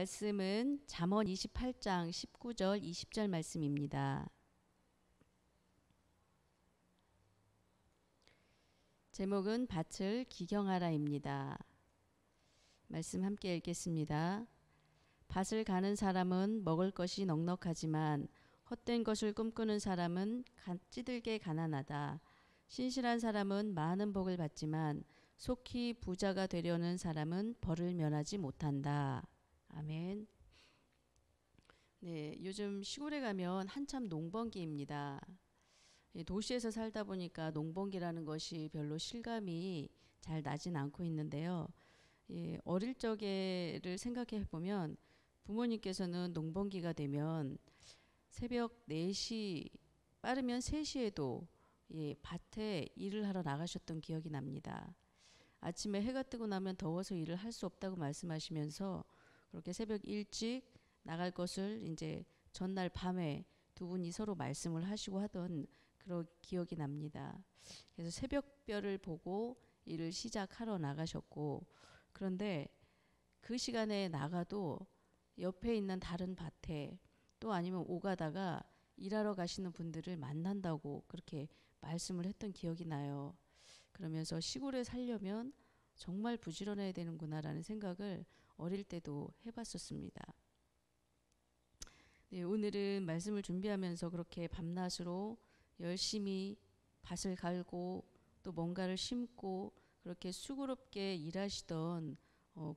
말씀은 잠언 28장 19절 20절 말씀입니다. 제목은 밭을 기경하라입니다. 말씀 함께 읽겠습니다. 밭을 가는 사람은 먹을 것이 넉넉하지만 헛된 것을 꿈꾸는 사람은 찌들게 가난하다. 신실한 사람은 많은 복을 받지만 속히 부자가 되려는 사람은 벌을 면하지 못한다. 아멘. 네, 요즘 시골에 가면 한참 농번기입니다. 도시에서 살다 보니까 농번기라는 것이 별로 실감이 잘 나진 않고 있는데요. 어릴 적에를 생각해 보면 부모님께서는 농번기가 되면 새벽 4시 빠르면 3시에도 밭에 일을 하러 나가셨던 기억이 납니다. 아침에 해가 뜨고 나면 더워서 일을 할 수 없다고 말씀하시면서 그렇게 새벽 일찍 나갈 것을 이제 전날 밤에 두 분이 서로 말씀을 하시고 하던 그런 기억이 납니다. 그래서 새벽별을 보고 일을 시작하러 나가셨고, 그런데 그 시간에 나가도 옆에 있는 다른 밭에 또 아니면 오가다가 일하러 가시는 분들을 만난다고 그렇게 말씀을 했던 기억이 나요. 그러면서 시골에 살려면 정말 부지런해야 되는구나라는 생각을 어릴 때도 해봤었습니다. 네, 오늘은 말씀을 준비하면서 그렇게 밤낮으로 열심히 밭을 갈고 또 뭔가를 심고 그렇게 수고롭게 일하시던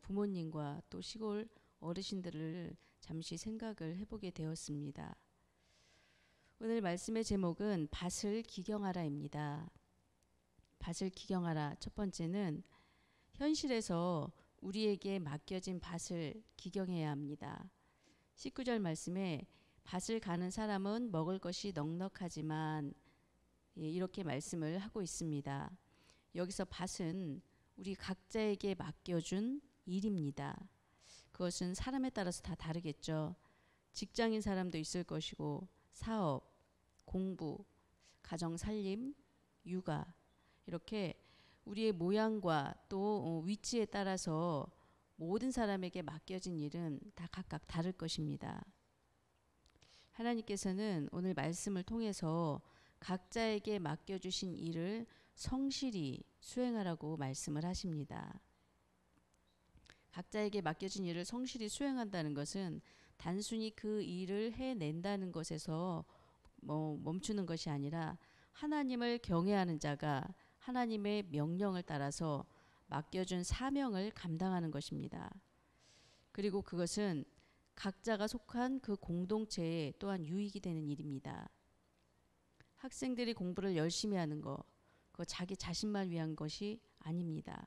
부모님과 또 시골 어르신들을 잠시 생각을 해보게 되었습니다. 오늘 말씀의 제목은 밭을 기경하라입니다. 밭을 기경하라. 첫 번째는 현실에서 우리에게 맡겨진 밭을 기경해야 합니다. 19절 말씀에 밭을 가는 사람은 먹을 것이 넉넉하지만 이렇게 말씀을 하고 있습니다. 여기서 밭은 우리 각자에게 맡겨준 일입니다. 그것은 사람에 따라서 다 다르겠죠. 직장인 사람도 있을 것이고 사업, 공부, 가정 살림, 육아 이렇게 우리의 모양과 또 위치에 따라서 모든 사람에게 맡겨진 일은 다 각각 다를 것입니다. 하나님께서는 오늘 말씀을 통해서 각자에게 맡겨주신 일을 성실히 수행하라고 말씀을 하십니다. 각자에게 맡겨진 일을 성실히 수행한다는 것은 단순히 그 일을 해낸다는 것에서 멈추는 것이 아니라 하나님을 경외하는 자가 하나님의 명령을 따라서 맡겨준 사명을 감당하는 것입니다. 그리고 그것은 각자가 속한 그 공동체에 또한 유익이 되는 일입니다. 학생들이 공부를 열심히 하는 거, 그거 자기 자신만 위한 것이 아닙니다.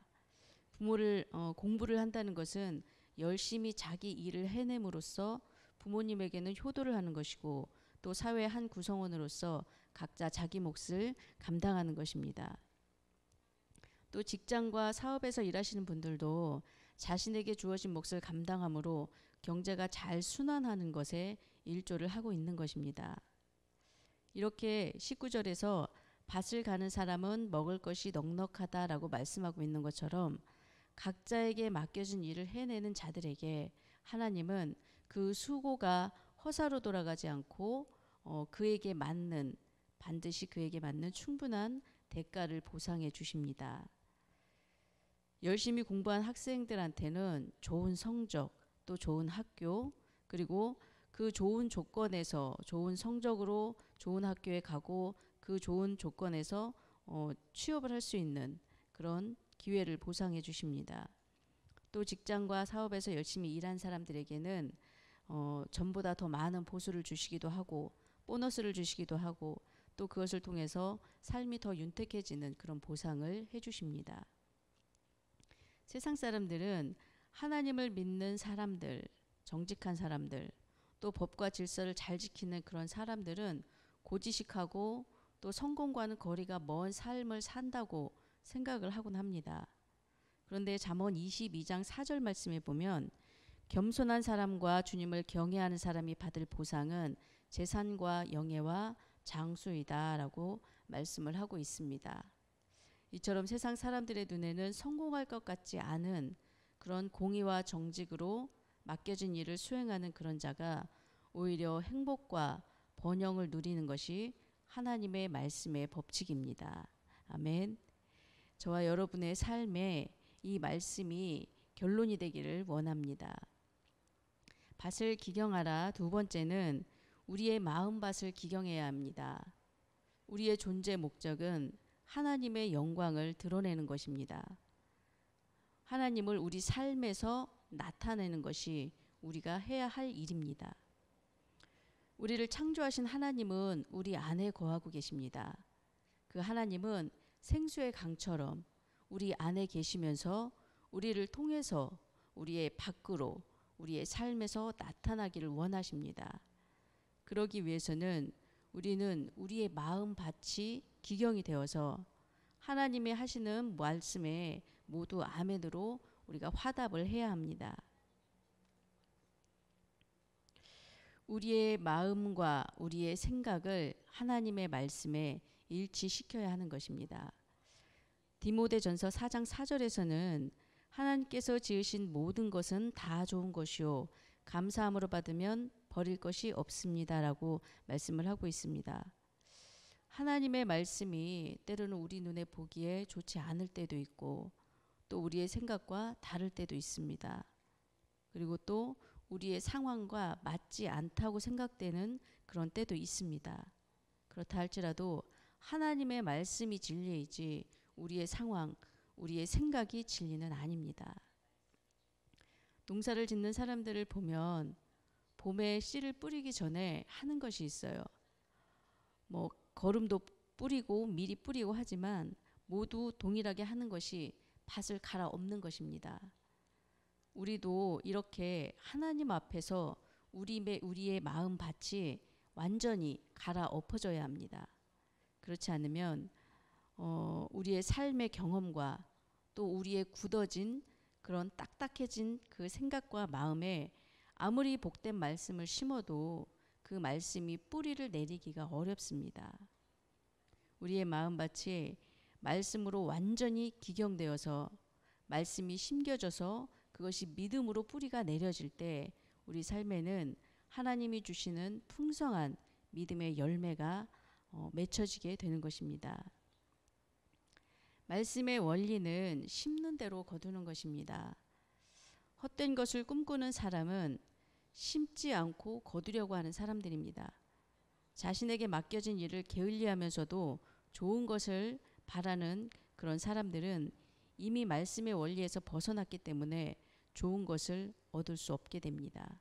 공부를 한다는 것은 열심히 자기 일을 해냄으로써 부모님에게는 효도를 하는 것이고 또 사회의 한 구성원으로서 각자 자기 몫을 감당하는 것입니다. 또 직장과 사업에서 일하시는 분들도 자신에게 주어진 몫을 감당함으로 경제가 잘 순환하는 것에 일조를 하고 있는 것입니다. 이렇게 19절에서 밭을 가는 사람은 먹을 것이 넉넉하다라고 말씀하고 있는 것처럼 각자에게 맡겨진 일을 해내는 자들에게 하나님은 그 수고가 허사로 돌아가지 않고 반드시 그에게 맞는 충분한 대가를 보상해 주십니다. 열심히 공부한 학생들한테는 좋은 성적, 또 좋은 학교, 그리고 그 좋은 조건에서 좋은 성적으로 좋은 학교에 가고 그 좋은 조건에서 취업을 할 수 있는 그런 기회를 보상해 주십니다. 또 직장과 사업에서 열심히 일한 사람들에게는 전보다 더 많은 보수를 주시기도 하고 보너스를 주시기도 하고 또 그것을 통해서 삶이 더 윤택해지는 그런 보상을 해주십니다. 세상 사람들은 하나님을 믿는 사람들, 정직한 사람들, 또 법과 질서를 잘 지키는 그런 사람들은 고지식하고 또 성공과는 거리가 먼 삶을 산다고 생각을 하곤 합니다. 그런데 잠언 22장 4절 말씀에 보면 겸손한 사람과 주님을 경외하는 사람이 받을 보상은 재산과 영예와 장수이다 라고 말씀을 하고 있습니다. 이처럼 세상 사람들의 눈에는 성공할 것 같지 않은 그런 공의와 정직으로 맡겨진 일을 수행하는 그런 자가 오히려 행복과 번영을 누리는 것이 하나님의 말씀의 법칙입니다. 아멘. 저와 여러분의 삶에 이 말씀이 결론이 되기를 원합니다. 밭을 기경하라. 두 번째는 우리의 마음밭을 기경해야 합니다. 우리의 존재 목적은 하나님의 영광을 드러내는 것입니다. 하나님을 우리 삶에서 나타내는 것이 우리가 해야 할 일입니다. 우리를 창조하신 하나님은 우리 안에 거하고 계십니다. 그 하나님은 생수의 강처럼 우리 안에 계시면서 우리를 통해서 우리의 밖으로 우리의 삶에서 나타나기를 원하십니다. 그러기 위해서는 우리는 우리의 마음밭이 기경이 되어서 하나님의 하시는 말씀에 모두 아멘으로 우리가 화답을 해야 합니다. 우리의 마음과 우리의 생각을 하나님의 말씀에 일치시켜야 하는 것입니다. 디모데전서 4장 4절에서는 하나님께서 지으신 모든 것은 다 좋은 것이요 감사함으로 받으면 버릴 것이 없습니다라고 말씀을 하고 있습니다. 하나님의 말씀이 때로는 우리 눈에 보기에 좋지 않을 때도 있고 또 우리의 생각과 다를 때도 있습니다. 그리고 또 우리의 상황과 맞지 않다고 생각되는 그런 때도 있습니다. 그렇다 할지라도 하나님의 말씀이 진리이지 우리의 상황, 우리의 생각이 진리는 아닙니다. 농사를 짓는 사람들을 보면 봄에 씨를 뿌리기 전에 하는 것이 있어요. 거름도 뿌리고 미리 뿌리고 하지만 모두 동일하게 하는 것이 밭을 갈아엎는 것입니다. 우리도 이렇게 하나님 앞에서 우리의 마음 밭이 완전히 갈아엎어져야 합니다. 그렇지 않으면 우리의 삶의 경험과 또 우리의 굳어진 그런 딱딱해진 그 생각과 마음에 아무리 복된 말씀을 심어도 그 말씀이 뿌리를 내리기가 어렵습니다. 우리의 마음밭이 말씀으로 완전히 기경되어서 말씀이 심겨져서 그것이 믿음으로 뿌리가 내려질 때 우리 삶에는 하나님이 주시는 풍성한 믿음의 열매가 맺혀지게 되는 것입니다. 말씀의 원리는 심는 대로 거두는 것입니다. 헛된 것을 꿈꾸는 사람은 심지 않고 거두려고 하는 사람들입니다. 자신에게 맡겨진 일을 게을리하면서도 좋은 것을 바라는 그런 사람들은 이미 말씀의 원리에서 벗어났기 때문에 좋은 것을 얻을 수 없게 됩니다.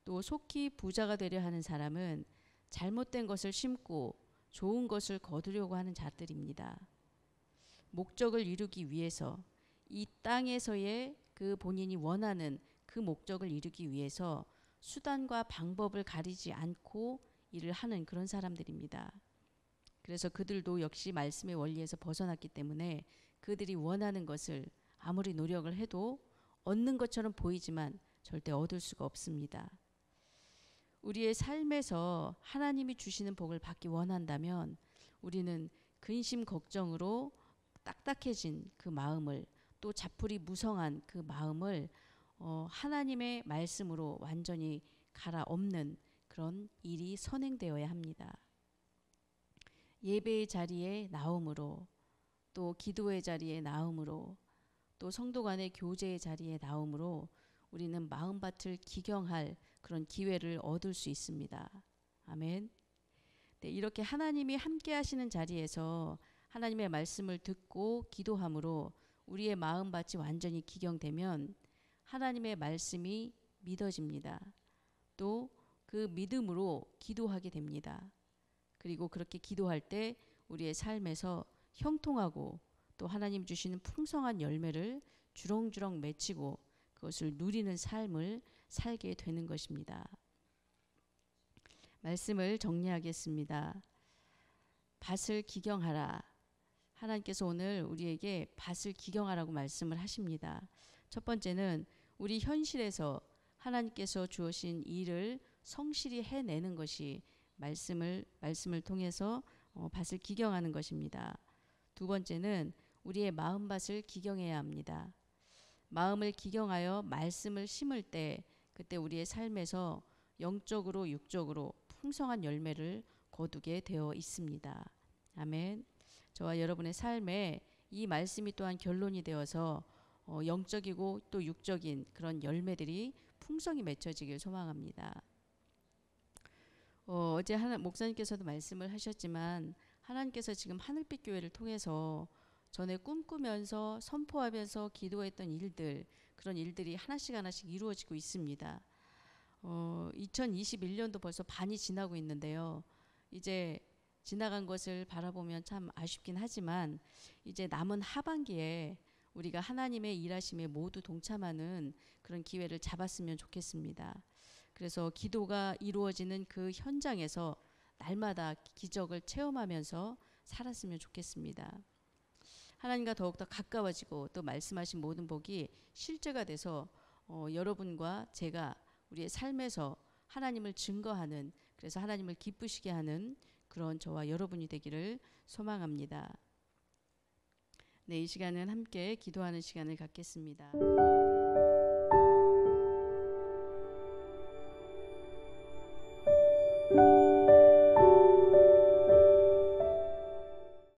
또 속히 부자가 되려 하는 사람은 잘못된 것을 심고 좋은 것을 거두려고 하는 자들입니다. 목적을 이루기 위해서 이 땅에서의 그 본인이 원하는 그 목적을 이루기 위해서 수단과 방법을 가리지 않고 일을 하는 그런 사람들입니다. 그래서 그들도 역시 말씀의 원리에서 벗어났기 때문에 그들이 원하는 것을 아무리 노력을 해도 얻는 것처럼 보이지만 절대 얻을 수가 없습니다. 우리의 삶에서 하나님이 주시는 복을 받기 원한다면 우리는 근심 걱정으로 딱딱해진 그 마음을 또 자풀이 무성한 그 마음을 하나님의 말씀으로 완전히 갈아엎는 그런 일이 선행되어야 합니다. 예배의 자리에 나옴으로 또 기도의 자리에 나옴으로 또 성도 간의 교제의 자리에 나옴으로 우리는 마음밭을 기경할 그런 기회를 얻을 수 있습니다. 아멘. 네, 이렇게 하나님이 함께 하시는 자리에서 하나님의 말씀을 듣고 기도함으로 우리의 마음밭이 완전히 기경되면 하나님의 말씀이 믿어집니다. 또 그 믿음으로 기도하게 됩니다. 그리고 그렇게 기도할 때 우리의 삶에서 형통하고 또 하나님 주시는 풍성한 열매를 주렁주렁 맺히고 그것을 누리는 삶을 살게 되는 것입니다. 말씀을 정리하겠습니다. 밭을 기경하라. 하나님께서 오늘 우리에게 밭을 기경하라고 말씀을 하십니다. 첫 번째는 우리 현실에서 하나님께서 주어진 일을 성실히 해내는 것이 말씀을 통해서 밭을 기경하는 것입니다. 두 번째는 우리의 마음밭을 기경해야 합니다. 마음을 기경하여 말씀을 심을 때 그때 우리의 삶에서 영적으로 육적으로 풍성한 열매를 거두게 되어 있습니다. 아멘. 저와 여러분의 삶에 이 말씀이 또한 결론이 되어서 영적이고 또 육적인 그런 열매들이 풍성히 맺혀지길 소망합니다. 어제 목사님께서도 말씀을 하셨지만 하나님께서 지금 하늘빛 교회를 통해서 전에 꿈꾸면서 선포하면서 기도했던 일들, 그런 일들이 하나씩 하나씩 이루어지고 있습니다. 2021년도 벌써 반이 지나고 있는데요. 이제 지나간 것을 바라보면 참 아쉽긴 하지만 이제 남은 하반기에 우리가 하나님의 일하심에 모두 동참하는 그런 기회를 잡았으면 좋겠습니다. 그래서 기도가 이루어지는 그 현장에서 날마다 기적을 체험하면서 살았으면 좋겠습니다. 하나님과 더욱더 가까워지고 또 말씀하신 모든 복이 실제가 돼서 여러분과 제가 우리의 삶에서 하나님을 증거하는, 그래서 하나님을 기쁘시게 하는 그런 저와 여러분이 되기를 소망합니다. 네, 이 시간은 함께 기도하는 시간을 갖겠습니다.